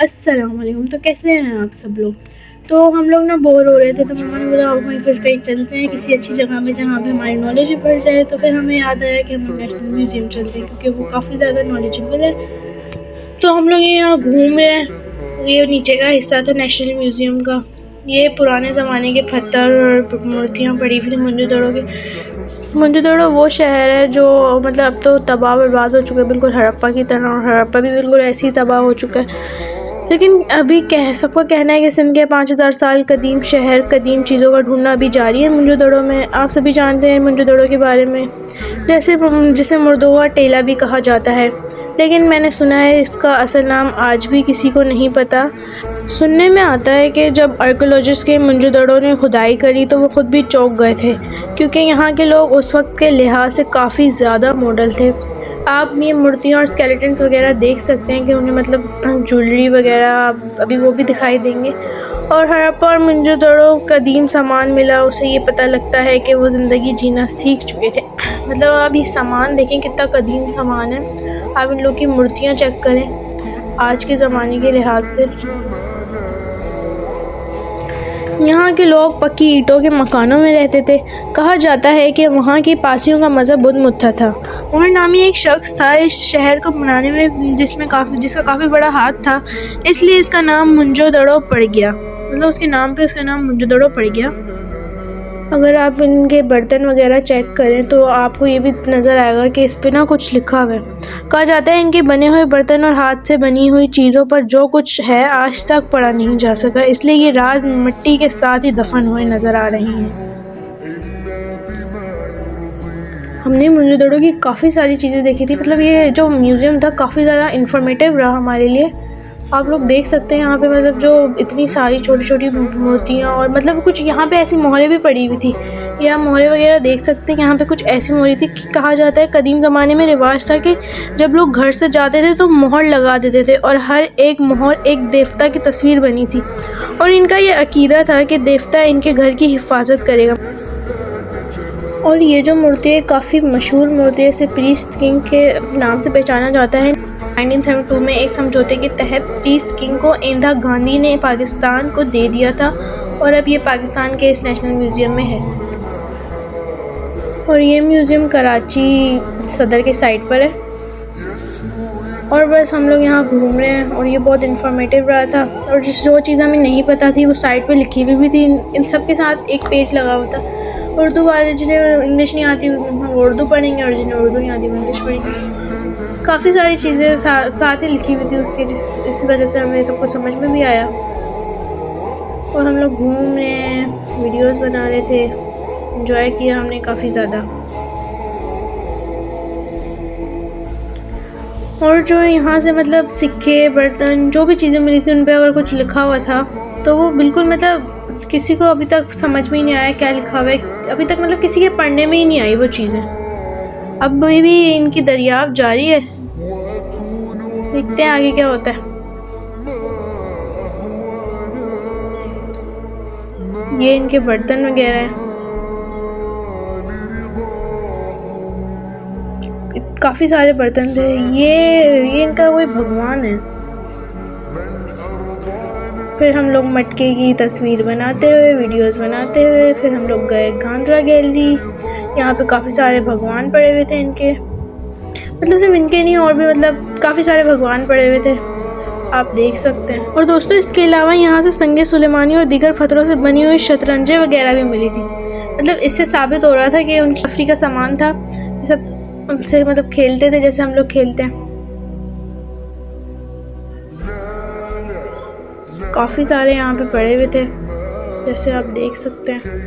अस्सलाम वालेकुम। तो कैसे हैं आप सब लोग? तो हम लोग ना बोर हो रहे थे, तो मम्मा ने बोला आओ वहीं पर कहीं चलते हैं किसी अच्छी जगह पे जहाँ पे हमारी नॉलेज भी बढ़ जाए। तो फिर हमें याद आया कि हम नेशनल म्यूज़ियम चलते हैं क्योंकि वो काफ़ी ज़्यादा नॉलेजेबल है। तो हम लोग यहाँ घूम रहे हैं। ये नीचे का हिस्सा था नेशनल म्यूज़ियम का। ये पुराने ज़माने के पत्थर और मूर्तियाँ पड़ी हुई थी मोनजोदड़ो की। मोनजोदड़ो वो शहर है जो मतलब अब तो तबाह बर्बाद हो चुका है, बिल्कुल हड़प्पा की तरह, और हड़प्पा भी बिल्कुल ऐसे ही तबाह हो चुका है। लेकिन अभी सबका कहना है कि सिंध के 5000 साल कदीम शहर, कदीम चीज़ों का ढूंढना अभी जारी है मोनजोदड़ो में। आप सभी जानते हैं मोनजोदड़ो के बारे में, जैसे जिसे मुर्दोवा टेला भी कहा जाता है। लेकिन मैंने सुना है इसका असल नाम आज भी किसी को नहीं पता। सुनने में आता है कि जब आर्कियोलॉजिस्ट के मोनजोदड़ो ने खुदाई करी तो वो ख़ुद भी चौंक गए थे, क्योंकि यहाँ के लोग उस वक्त के लिहाज से काफ़ी ज़्यादा मॉडल थे। आप ये मूर्तियाँ और स्केलेटन्स वगैरह देख सकते हैं कि उन्हें मतलब ज्वेलरी वगैरह अभी वो भी दिखाई देंगे। और हड़प्पा और मोनजोदड़ो कदीम सामान मिला, उसे ये पता लगता है कि वो ज़िंदगी जीना सीख चुके थे। मतलब आप ये सामान देखें कितना कदीम सामान है। आप इन लोग की मूर्तियाँ चेक करें आज के ज़माने के लिहाज से। यहाँ के लोग पक्की ईंटों के मकानों में रहते थे। कहा जाता है कि वहाँ के पासियों का मज़हब बुद्ध मुत्ता था। उमर नामी एक शख्स था इस शहर को बनाने में जिसका काफ़ी बड़ा हाथ था, इसलिए इसका नाम मोनजोदड़ो पड़ गया। मतलब उसके नाम पे उसका नाम मोनजोदड़ो पड़ गया। अगर आप इनके बर्तन वगैरह चेक करें तो आपको ये भी नज़र आएगा कि इस पे ना कुछ लिखा हुआ है। कहा जाता है इनके बने हुए बर्तन और हाथ से बनी हुई चीज़ों पर जो कुछ है आज तक पढ़ा नहीं जा सका, इसलिए ये राज मिट्टी के साथ ही दफन हुए नज़र आ रही हैं। हमने मोनजोदड़ो की काफ़ी सारी चीज़ें देखी थी। मतलब ये जो म्यूज़ियम था काफ़ी ज़्यादा इंफॉर्मेटिव रहा हमारे लिए। आप लोग देख सकते हैं यहाँ पे मतलब जो इतनी सारी छोटी छोटी मूर्तियाँ, और मतलब कुछ यहाँ पे ऐसी मोहरें भी पड़ी हुई थी। ये आप मोहरें वगैरह देख सकते हैं। यहाँ पे कुछ ऐसी मोहरें थी कि कहा जाता है कदीम ज़माने में रिवाज था कि जब लोग घर से जाते थे तो मोहर लगा देते थे, और हर एक मोहर एक देवता की तस्वीर बनी थी, और इनका ये अकीदा था कि देवता इनके घर की हिफाजत करेगा। और ये जो मूर्ति है काफ़ी मशहूर मूर्ति है, इसे प्रीस्ट किंग के नाम से पहचाना जाता है। 1972 में एक समझौते के तहत प्रीस्ट किंग को इंदिरा गांधी ने पाकिस्तान को दे दिया था, और अब ये पाकिस्तान के इस नेशनल म्यूज़ियम में है। और ये म्यूज़ियम कराची सदर के साइड पर है। और बस हम लोग यहाँ घूम रहे हैं, और ये बहुत इन्फॉर्मेटिव रहा था। और जो चीज़ हमें नहीं पता थी वो साइड पे लिखी हुई भी थी। इन सब के साथ एक पेज लगा हुआ था। उर्दू वाले जिन्हें इंग्लिश नहीं आती वो उर्दू पढ़ेंगे, और जिन्हें उर्दू नहीं आती वो इंग्लिश पढ़ेंगे। काफ़ी सारी चीज़ें साथ ही लिखी हुई थी उसके, इस वजह से हमें सब कुछ समझ में भी आया। और हम लोग घूम रहे हैं, वीडियोस बना रहे थे, एंजॉय किया हमने काफ़ी ज़्यादा। और जो यहाँ से मतलब सिक्के, बर्तन, जो भी चीज़ें मिली थी उन पर अगर कुछ लिखा हुआ था तो वो बिल्कुल मतलब किसी को अभी तक समझ में ही नहीं आया क्या लिखा हुआ है। अभी तक मतलब किसी के पढ़ने में ही नहीं आई वो चीज़ें। अब भी इनकी दरियाफ्त जारी है, देखते हैं आगे क्या होता है। ये इनके बर्तन वगैरह हैं, काफ़ी सारे बर्तन थे। ये इनका कोई भगवान है। फिर हम लोग मटके की तस्वीर बनाते हुए, वीडियोस बनाते हुए, फिर हम लोग गए गांधरा गैलरी। यहाँ पे काफ़ी सारे भगवान पड़े हुए थे इनके, मतलब सिर्फ इनके नहीं और भी मतलब काफ़ी सारे भगवान पड़े हुए थे, आप देख सकते हैं। और दोस्तों इसके अलावा यहाँ से संगे सुलेमानी और दीगर पत्थरों से बनी हुई शतरंजें वगैरह भी मिली थी। मतलब इससे साबित हो रहा था कि उनकी तफरी का सामान था, ये सब उनसे मतलब खेलते थे जैसे हम लोग खेलते हैं। काफ़ी सारे यहाँ पे पड़े हुए थे जैसे आप देख सकते हैं।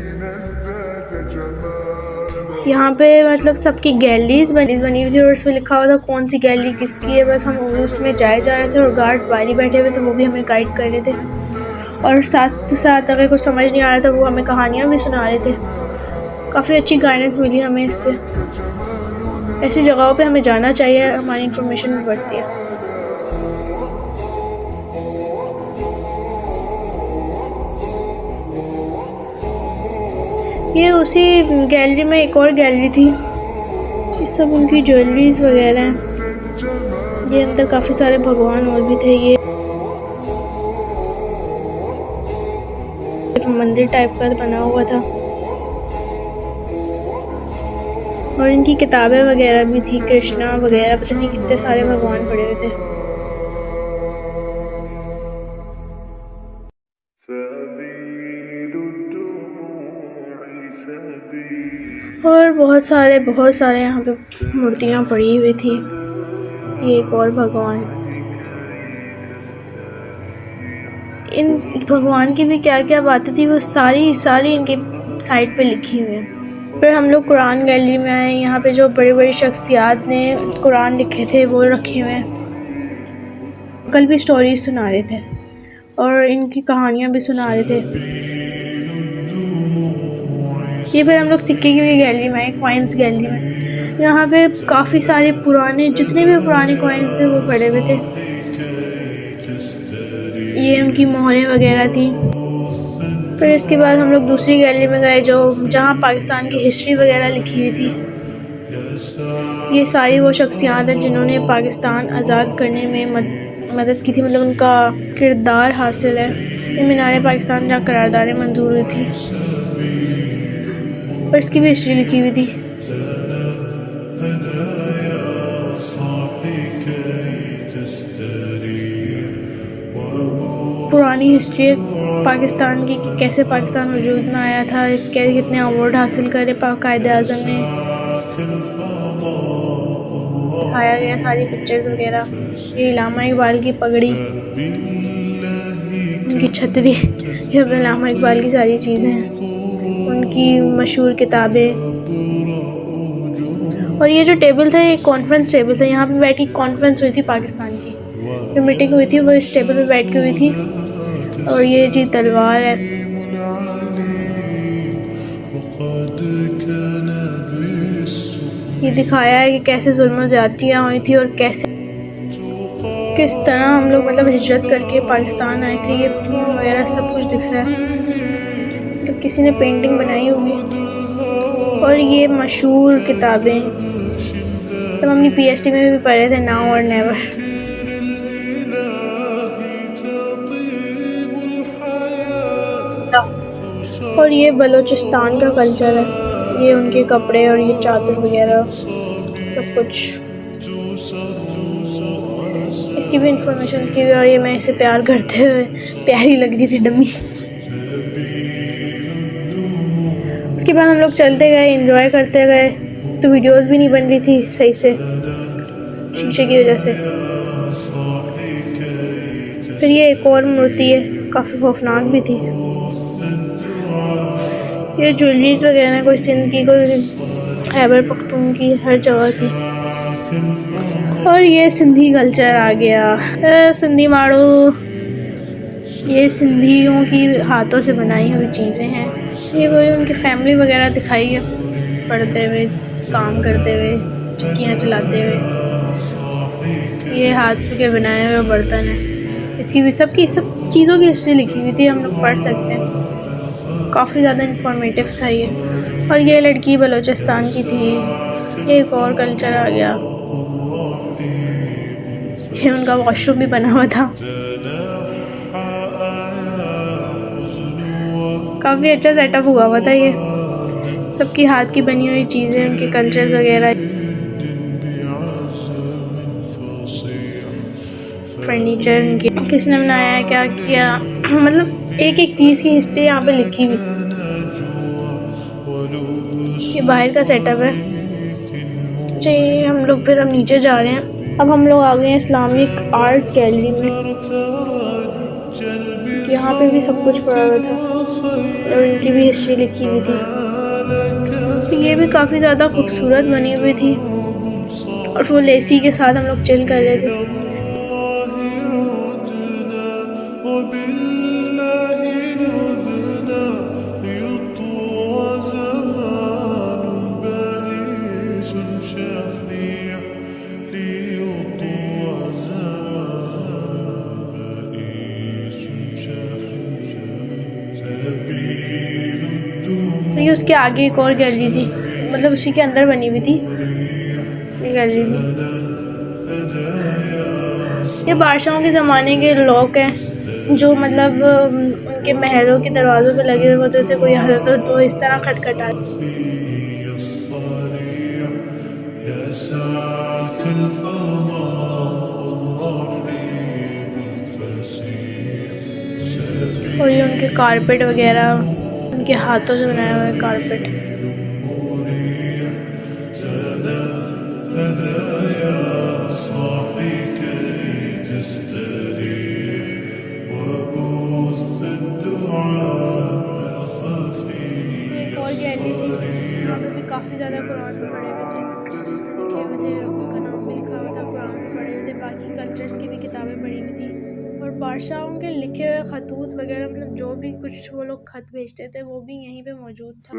यहाँ पे मतलब सबकी गैलरीज बनी हुई थी, और उसमें लिखा हुआ था कौन सी गैलरी किसकी है। बस हम उसमें जा रहे थे, और गार्ड्स बाहर ही बैठे हुए थे, वो भी हमें गाइड कर रहे थे। और साथ साथ अगर कुछ समझ नहीं आ रहा था वो हमें कहानियाँ भी सुना रहे थे। काफ़ी अच्छी गाइडेंस मिली हमें इससे। ऐसी जगहों पे हमें जाना चाहिए, हमारी इन्फॉर्मेशन भी बढ़ती है। ये उसी गैलरी में एक और गैलरी थी, ये सब उनकी ज्वेलरीज वगैरह हैं। ये अंदर काफ़ी सारे भगवान और भी थे। ये मंदिर टाइप का बना हुआ था और इनकी किताबें वगैरह भी थी, कृष्णा वगैरह, पता नहीं कितने सारे भगवान पड़े हुए थे। और बहुत सारे यहाँ पे मूर्तियाँ पड़ी हुई थी। ये एक और भगवान, इन भगवान की भी क्या क्या बातें थी वो सारी इनके साइड पे लिखी हुई हैं। फिर हम लोग कुरान गैलरी में आए। यहाँ पे जो बड़ी बड़ी शख्सियात ने कुरान लिखे थे वो रखे हुए हैं। कल भी स्टोरीज सुना रहे थे और इनकी कहानियाँ भी सुना रहे थे। ये फिर हम लोग सिक्के की भी गैलरी में आए, कॉइन्स गैलरी में। यहाँ पे काफ़ी सारे पुराने, जितने भी पुराने कॉइन्स थे वो पड़े हुए थे। ये उनकी मोहरें वगैरह थी। फिर इसके बाद हम लोग दूसरी गैलरी में गए जहाँ पाकिस्तान की हिस्ट्री वगैरह लिखी हुई थी। ये सारी वो शख्सियात हैं जिन्होंने पाकिस्तान आज़ाद करने में मदद की थी, मतलब उनका किरदार हासिल है। ये मीनार पाकिस्तान जहाँ करारदादें मंजूर हुई थी और इसकी भी हिस्ट्री लिखी हुई थी। पुरानी हिस्ट्री पाकिस्तान की कि कैसे पाकिस्तान वजूद में आया था, कैसे कितने अवार्ड हासिल करे कायदे आज़म ने, दिखाया गया सारी पिक्चर्स वगैरह। ये इलामा इकबाल की पगड़ी, उनकी छतरी, ये इलामा इकबाल की सारी चीज़ें हैं, उनकी मशहूर किताबें। और ये जो टेबल था ये कॉन्फ्रेंस टेबल था। यहाँ पे बैठी कॉन्फ्रेंस हुई थी पाकिस्तान की, जो मीटिंग हुई थी वो इस टेबल पे बैठ के हुई थी। और ये जी तलवार है। ये दिखाया है कि कैसे जुल्म ज़्यादतियाँ हुई थी और किस तरह हम लोग मतलब हिजरत करके पाकिस्तान आए थे। ये खून वगैरह सब कुछ दिख रहा है, मतलब किसी ने पेंटिंग बनाई होगी। और ये मशहूर किताबें तब हमने PhD में भी पढ़े थे, नाउ और नेवर। और ये बलूचिस्तान का कल्चर है, ये उनके कपड़े और ये चादर वगैरह सब कुछ, इसकी भी इंफॉर्मेशन की हुई। और ये मैं इसे प्यार करते हुए प्यारी लग रही थी डमी। उसके बाद हम लोग चलते गए, एंजॉय करते गए, तो वीडियोस भी नहीं बन रही थी सही से शीशे की वजह से। फिर ये एक और मूर्ति है, काफ़ी खौफनाक भी थी। ये ज्वेलरीज वगैरह कोई सिंध की, कोई खैबर पख्तून की, हर जगह की। और ये सिंधी कल्चर आ गया, सिंधी माड़ो, ये सिंधियों की हाथों से बनाई हुई चीज़ें हैं। ये कोई उनकी फैमिली वगैरह दिखाई है, पढ़ते हुए, काम करते हुए, चक्कियाँ चलाते हुए। ये हाथ के बनाए हुए बर्तन है, इसकी भी सब चीज़ों की हिस्ट्री लिखी हुई थी, हम लोग पढ़ सकते हैं। काफ़ी ज़्यादा इंफॉर्मेटिव था ये। और ये लड़की बलूचिस्तान की थी। ये एक और कल्चर आ गया, ये उनका वॉशरूम भी बना हुआ था। काफ़ी अच्छा सेटअप हुआ था ये, सबकी हाथ की बनी हुई चीज़ें, उनके कल्चर्स वगैरह, फर्नीचर उनके किसने बनाया है, क्या किया, मतलब एक एक चीज़ की हिस्ट्री यहाँ पे लिखी हुई। ये बाहर का सेटअप है। चलिए हम लोग फिर नीचे जा रहे हैं। अब हम लोग आ गए हैं इस्लामिक आर्ट्स गैलरी में। यहाँ पे भी सब कुछ पड़ा हुआ था और इनकी भी हिस्ट्री लिखी हुई थी। तो ये भी काफ़ी ज़्यादा खूबसूरत बनी हुई थी और फुल AC के साथ हम लोग चिल कर रहे थे। ये उसके आगे एक और गैलरी थी, मतलब उसी के अंदर बनी हुई थी ये गैलरी भी। ये बादशाहों के ज़माने के लॉक हैं, जो मतलब उनके महलों के दरवाज़ों पे लगे हुए होते थे, कोई आता था तो इस तरह खटखटा और ये उनके कारपेट वगैरह, उनके हाथों से बनाए हुए कारपेट। एक और गैलरी थी, यहाँ पे भी काफ़ी ज़्यादा कुरान में पढ़े हुए थे, जिसने लिखे हुए थे उसका नाम भी लिखा हुआ था, कुरान में पढ़े हुए थे, बाकी कल्चर्स की भी किताबें पढ़ी हुई थी, और बादशाहों के लिखे हुए खतूत वगैरह, मतलब जो भी कुछ वो लोग खत भेजते थे वो भी यहीं पे मौजूद था।